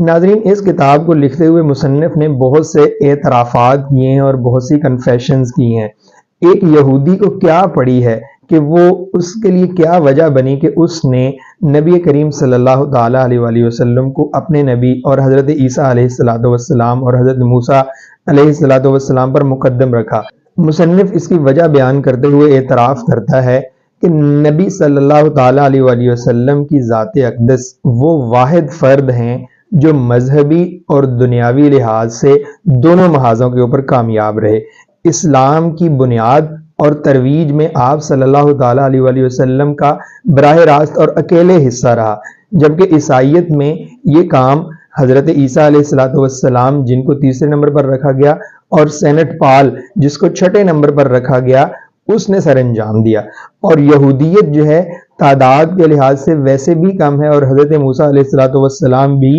ناظرین، اس کتاب کو لکھتے ہوئے مصنف نے بہت سے اعترافات کیے ہیں اور بہت سی کنفیشنز کی ہیں۔ ایک یہودی کو کیا پڑی ہے کہ وہ اس کے لیے کیا وجہ بنی کہ اس نے نبی کریم صلی اللہ تعالیٰ علیہ وآلہ وسلم کو اپنے نبی اور حضرت عیسیٰ علیہ الصلوۃ والسلام اور حضرت موسیٰ علیہ الصلوۃ والسلام پر مقدم رکھا۔ مصنف اس کی وجہ بیان کرتے ہوئے اعتراف کرتا ہے کہ نبی صلی اللہ تعالیٰ علیہ وآلہ وسلم کی ذات اقدس وہ واحد فرد ہیں جو مذہبی اور دنیاوی لحاظ سے دونوں محاذوں کے اوپر کامیاب رہے۔ اسلام کی بنیاد اور ترویج میں آپ صلی اللہ تعالیٰ علیہ وآلہ وسلم کا براہ راست اور اکیلے حصہ رہا، جبکہ عیسائیت میں یہ کام حضرت عیسیٰ علیہ الصلوۃ والسلام جن کو تیسرے نمبر پر رکھا گیا اور سینٹ پال جس کو چھٹے نمبر پر رکھا گیا اس نے سر انجام دیا۔ اور یہودیت جو ہے تعداد کے لحاظ سے ویسے بھی کم ہے، اور حضرت موسیٰ علیہ الصلوۃ والسلام بھی